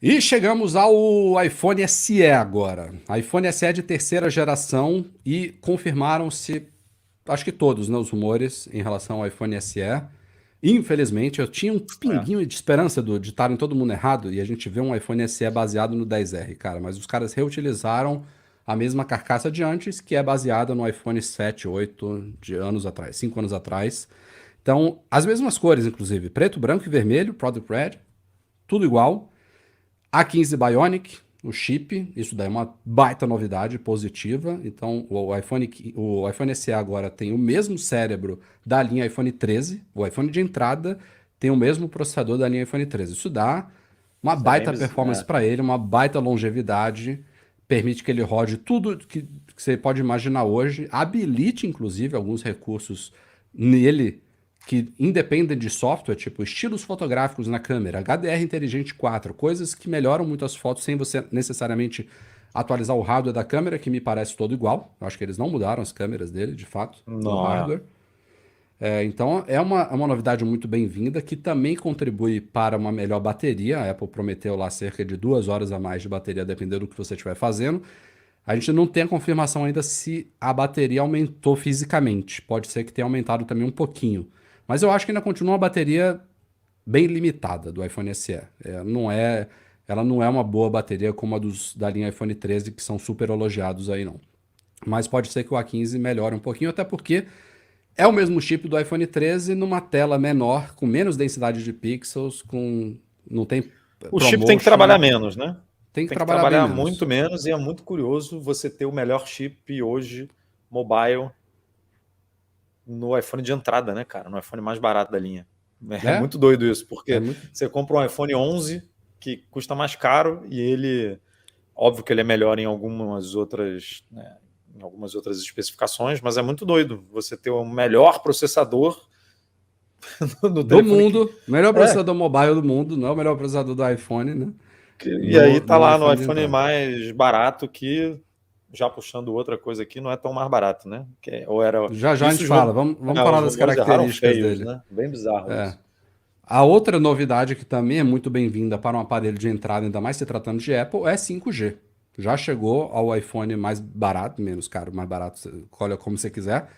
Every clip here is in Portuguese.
E chegamos ao iPhone SE agora. iPhone SE de terceira geração e confirmaram-se, acho que todos, né, os rumores em relação ao iPhone SE. Infelizmente, eu tinha um É. pinguinho de esperança de estarem todo mundo errado e a gente vê um iPhone SE baseado no 10R, cara. Mas os caras reutilizaram a mesma carcaça de antes, que é baseada no iPhone 7, 8 de anos atrás, 5 anos atrás. Então, as mesmas cores, inclusive, preto, branco e vermelho, Product Red, tudo igual. A15 Bionic, o chip, isso daí é uma baita novidade positiva. Então, o iPhone SE agora tem o mesmo cérebro da linha iPhone 13. O iPhone de entrada tem o mesmo processador da linha iPhone 13. Isso dá uma Isso é bem baita performance bizarro. para ele, uma baita longevidade, permite que ele rode tudo que você pode imaginar hoje, habilite inclusive alguns recursos nele que independem de software, tipo estilos fotográficos na câmera, HDR inteligente 4, coisas que melhoram muito as fotos sem você necessariamente atualizar o hardware da câmera, que me parece todo igual. Eu acho que eles não mudaram as câmeras dele, de fato, no Não, é. hardware. Então é uma novidade muito bem-vinda que também contribui para uma melhor bateria. A Apple prometeu lá cerca de 2 horas a mais de bateria, dependendo do que você estiver fazendo. A gente não tem a confirmação ainda se a bateria aumentou fisicamente. Pode ser que tenha aumentado também um pouquinho. Mas eu acho que ainda continua uma bateria bem limitada do iPhone SE. Ela não é uma boa bateria como a da linha iPhone 13, que são super elogiados aí, não. Mas pode ser que o A15 melhore um pouquinho, até porque é o mesmo chip do iPhone 13 numa tela menor, com menos densidade de pixels, não tem O chip tem que ProMotion, trabalhar menos, né? tem que Tem que trabalhar bem trabalhar menos. muito menos e é muito curioso você ter o melhor chip hoje mobile no iPhone de entrada, né, cara? No iPhone mais barato da linha. É É, muito doido isso, é porque muito. você compra um iPhone 11 que custa mais caro e ele, óbvio que ele é melhor em algumas outras especificações, mas é muito doido você ter o melhor processador no Do telefone que mundo, melhor é. processador mobile do mundo, não é o melhor processador do iPhone, né? E aí tá No lá no iPhone de iPhone entrada. mais barato que, já puxando outra coisa aqui, não é tão mais barato, né? Ou era. Já já a gente Isso fala, vamos falar os das rumores erraram características feios, dele. né? Bem bizarro É. isso. A outra novidade que também é muito bem-vinda para um aparelho de entrada, ainda mais se tratando de Apple, é 5G. Já chegou ao iPhone mais barato, menos caro, mais barato, olha como você quiser.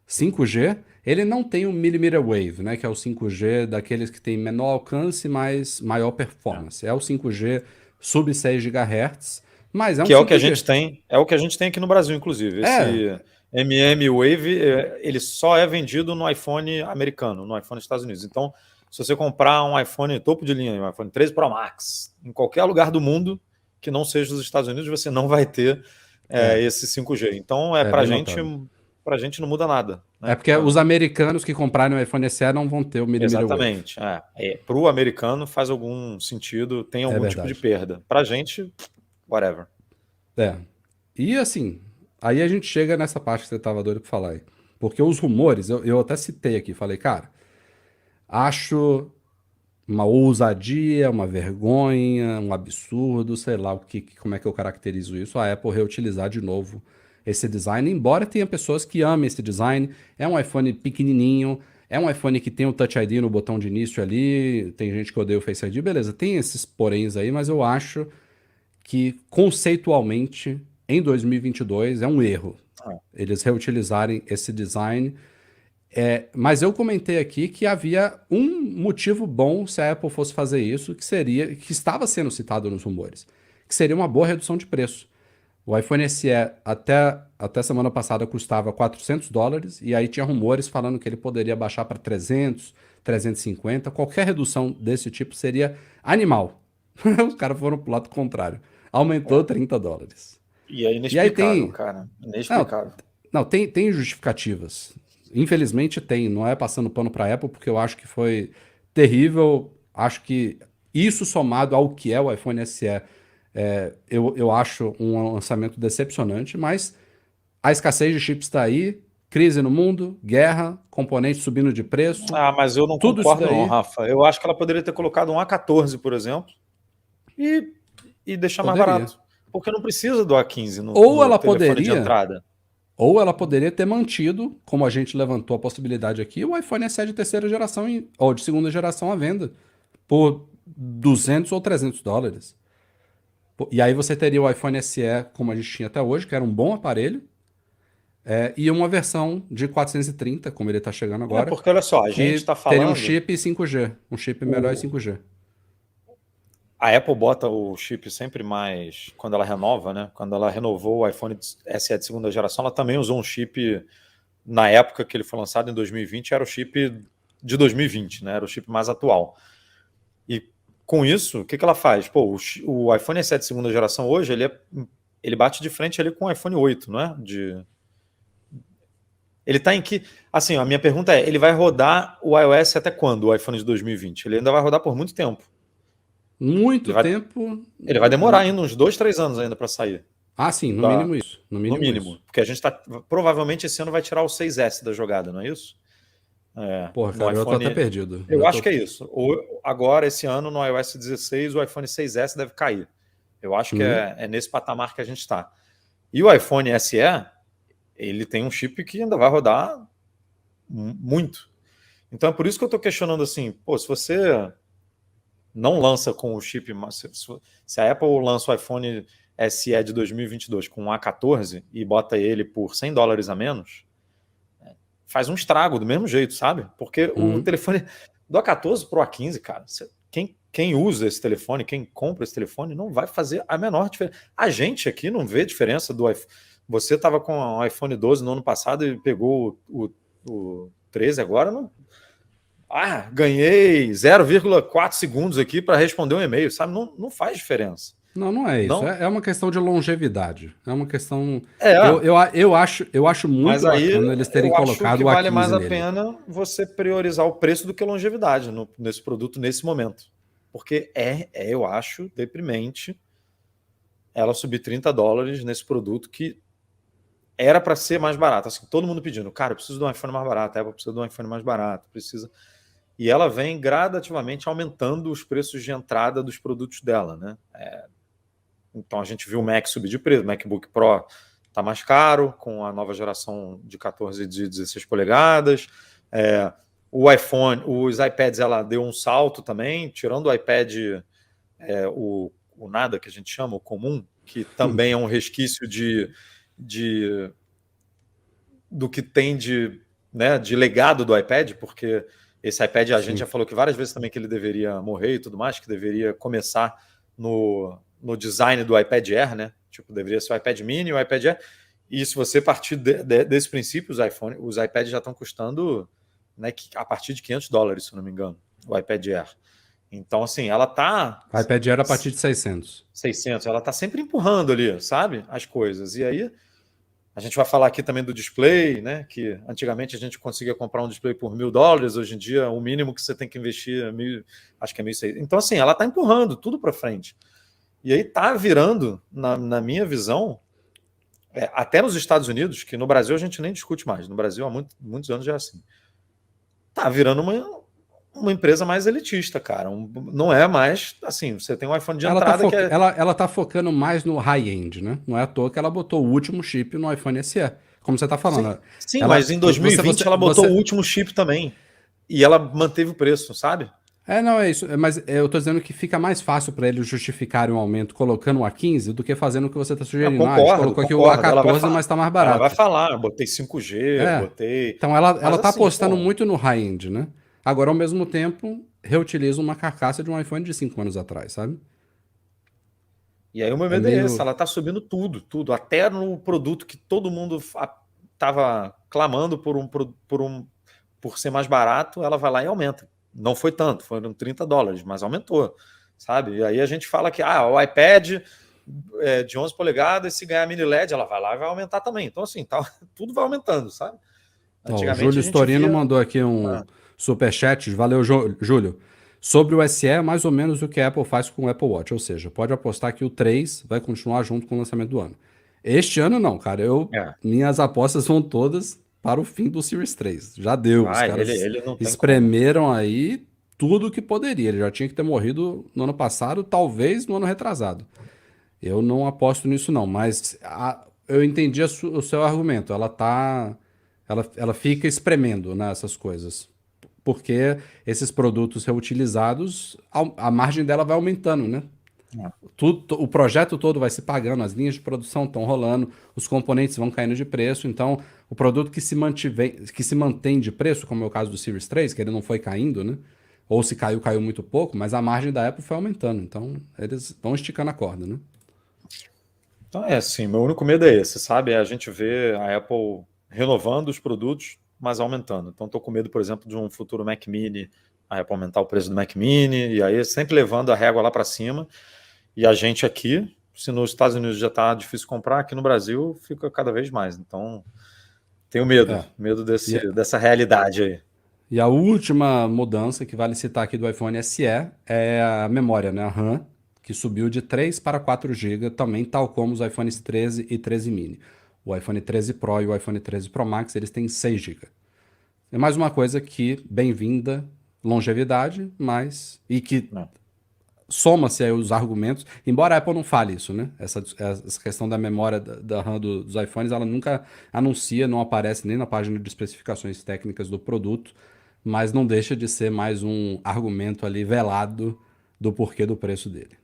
5G, ele não tem o millimeter wave, né, que é o 5G daqueles que tem menor alcance, mas maior É. performance. É o 5G sub 6 GHz, mas é um Que é o que a 5G. gente tem, é o que a gente tem aqui no Brasil, inclusive. É, Esse Wave, ele só é vendido no iPhone americano, no iPhone dos Estados Unidos. Então, se você comprar um iPhone topo de linha, um iPhone 13 Pro Max, em qualquer lugar do mundo que não seja os Estados Unidos, você não vai ter é, esse 5G. Então, é bem notável. pra gente não muda nada, É né? porque os americanos que comprarem o iPhone SE não vão ter o millimeter wave. Exatamente. Para o americano faz algum sentido, tem É algum tipo de verdade. perda. Para a gente, whatever. É. E assim, aí a gente chega nessa parte que você tava doido pra falar aí. Porque os rumores, eu até citei aqui, falei, cara, acho uma ousadia, uma vergonha, um absurdo, sei lá como é que eu caracterizo isso, a Apple reutilizar de novo esse design, embora tenha pessoas que amem esse design, é um iPhone pequenininho, é um iPhone que tem o Touch ID no botão de início ali, tem gente que odeia o Face ID, beleza, tem esses poréns aí, mas eu acho que conceitualmente em 2022 é um erro Ah, eles reutilizarem esse design. Mas eu comentei aqui que havia um motivo bom se a Apple fosse fazer isso, que estava sendo citado nos rumores, que seria uma boa redução de preço. O iPhone SE até semana passada custava US$ 400, e aí tinha rumores falando que ele poderia baixar para 300, 350. Qualquer redução desse tipo seria animal. Os caras foram pro lado contrário. Aumentou é. US$ 30. E é E aí inexplicável, tem. cara. Não, Inexplicável. não, tem justificativas. Infelizmente tem. Não é passando pano para a Apple, porque eu acho que foi terrível. Acho que isso somado ao que é o iPhone SE, eu acho um lançamento decepcionante, mas a escassez de chips está aí, crise no mundo, guerra, componentes subindo de preço, Mas eu não tudo isso concordo, não, daí Rafa. Eu acho que ela poderia ter colocado um A14, por exemplo, e, e deixar mais poderia. barato. Porque não precisa do A15 Ou no ela telefone de poderia, entrada. ou ela poderia ter mantido, como a gente levantou a possibilidade aqui, o iPhone SE de terceira geração ou de segunda geração à venda por US$ 200 ou US$ 300. E aí você teria o iPhone SE como a gente tinha até hoje, que era um bom aparelho, e uma versão de 430, como ele está chegando agora, Porque olha só, a gente que está teria um falando. chip 5G, um chip melhor em O, 5G. a Apple bota o chip sempre mais quando ela renova, né? Quando ela renovou o iPhone SE de segunda geração, ela também usou um chip na época que ele foi lançado em 2020, era o chip de 2020, né? Era o chip mais atual. E com isso, o que ela faz? Pô, o iPhone SE de segunda geração hoje, ele bate de frente ali com o iPhone 8, não é? Ele tá em que. Assim, a minha pergunta é: ele vai rodar o iOS até quando, o iPhone de 2020? Ele ainda vai rodar por muito tempo. Ele Muito vai, tempo. ele vai demorar ainda uns 2, 3 anos ainda para sair. Ah, sim, no Da, mínimo isso. No no mínimo mínimo. isso. Porque a gente tá. Provavelmente esse ano vai tirar o 6S da jogada, não é isso? Porra, No cara, eu tô até iPhone. perdido. Eu acho que é isso. Agora, esse ano, no iOS 16, o iPhone 6S deve cair. Eu acho que Uhum. é nesse patamar que a gente está. E o iPhone SE, ele tem um chip que ainda vai rodar muito. Então é por isso que eu estou questionando assim, pô, se você não lança com o chip, se a Apple lança o iPhone SE de 2022 com um A14 e bota ele por $100 a menos, faz um estrago do mesmo jeito, sabe? Porque o Uhum. telefone do A14 pro A15, cara, quem usa esse telefone, quem compra esse telefone, não vai fazer a menor diferença. A gente aqui não vê diferença do iPhone. Você estava com o iPhone 12 no ano passado e pegou o 13 agora, não. Ah, ganhei 0,4 segundos aqui para responder um e-mail, sabe? Não, não faz diferença. Não, não é isso. Não. É uma questão de longevidade. É uma questão. É, Eu acho mas muito aí bacana eles terem eu acho colocado que o vale A15 mais a nele. pena você priorizar o preço do que a longevidade nesse produto nesse momento. Porque eu acho deprimente ela subir $30 nesse produto que era para ser mais barato. Assim, todo mundo pedindo, cara, eu preciso de um iPhone mais barato, a Apple precisa de um iPhone mais barato, precisa. E ela vem gradativamente aumentando os preços de entrada dos produtos dela, né? Então a gente viu o Mac subir de preço, o MacBook Pro está mais caro, com a nova geração de 14 e de 16 polegadas. O iPhone, os iPads, ela deu um salto também, tirando o iPad, o nada que a gente chama, o comum, que também é um resquício do que tem de legado do iPad, porque esse iPad a gente Sim. já falou que várias vezes também que ele deveria morrer e tudo mais, que deveria começar no design do iPad Air, né? Tipo, deveria ser o iPad Mini, o iPad Air. E se você partir desse princípio, os iPads já estão custando, né, a partir de $500, se não me engano, o iPad Air. Então, assim, ela tá O iPad era a partir de 600. 600, ela tá sempre empurrando ali, sabe? As coisas. E aí a gente vai falar aqui também do display, né? Que antigamente a gente conseguia comprar um display por $1.000, hoje em dia o mínimo que você tem que investir é acho que é 1.600. Então, assim, ela está empurrando tudo para frente. E aí está virando, na minha visão, até nos Estados Unidos, que no Brasil a gente nem discute mais. No Brasil há muitos anos já é assim. Está virando uma empresa mais elitista, cara. Não é mais assim, você tem um iPhone de entrada que é. Ela tá focando mais no high-end, né? Não é à toa que ela botou o último chip no iPhone SE. Como você tá falando. Sim, mas em 2020 ela botou o último chip também. E ela manteve o preço, sabe? Não, é isso. Mas eu tô dizendo que fica mais fácil para eles justificarem um aumento colocando o A15 do que fazendo o que você tá Eu sugerindo. A gente concordo, colocou aqui o concordo. A14, mas tá mais Ela vai barato. falar, botei 5G, É. botei. Então ela Mas tá assim, apostando pô. muito no high-end, né? Agora, ao mesmo tempo, reutiliza uma carcaça de um iPhone de 5 anos atrás, sabe? E aí o meu É medo é esse, meio. ela tá subindo tudo, até no produto que todo mundo tava clamando por ser mais barato, ela vai lá e aumenta. Não foi tanto, foram $30, mas aumentou, sabe? E aí a gente fala que o iPad de 11 polegadas, se ganhar mini LED, ela vai lá e vai aumentar também. Então, assim, tudo vai aumentando, sabe? Ó, o Antigamente Júlio a gente Storino via. mandou aqui um superchat. Valeu, Júlio. Sobre o SE, é mais ou menos o que a Apple faz com o Apple Watch. Ou seja, pode apostar que o 3 vai continuar junto com o lançamento do ano. Este ano não, cara. É, Minhas apostas vão todas para o fim do Series 3. Já deu. Os caras ele não tem como. espremeram aí tudo que poderia. Ele já tinha que ter morrido no ano passado, talvez no ano retrasado. Eu não aposto nisso, não, mas eu entendi o seu argumento. Ela fica espremendo nessas coisas. Porque esses produtos reutilizados, a margem dela vai aumentando, né? Tudo, o projeto todo vai se pagando, as linhas de produção estão rolando, os componentes vão caindo de preço, então o produto que se mantém de preço, como é o caso do Series 3, que ele não foi caindo, né? Ou se caiu, caiu muito pouco, mas a margem da Apple foi aumentando, então eles vão esticando a corda, né? Então é assim, meu único medo é esse, sabe? É a gente ver a Apple renovando os produtos, mas aumentando. Então estou com medo, por exemplo, de um futuro Mac Mini, a Apple aumentar o preço do Mac Mini, e aí sempre levando a régua lá para cima. E a gente aqui, se nos Estados Unidos já está difícil comprar, aqui no Brasil fica cada vez mais. Então tenho É. medo E, dessa realidade aí. e a última mudança que vale citar aqui do iPhone SE é a memória, né? A RAM, que subiu de 3 para 4 GB, também tal como os iPhones 13 e 13 mini. O iPhone 13 Pro e o iPhone 13 Pro Max, eles têm 6 GB. É mais uma coisa que, bem-vinda, longevidade, mas... E que Né? soma-se aí os argumentos, embora a Apple não fale isso, né? Essa questão da memória da RAM dos iPhones, ela nunca anuncia, não aparece nem na página de especificações técnicas do produto, mas não deixa de ser mais um argumento ali velado do porquê do preço dele.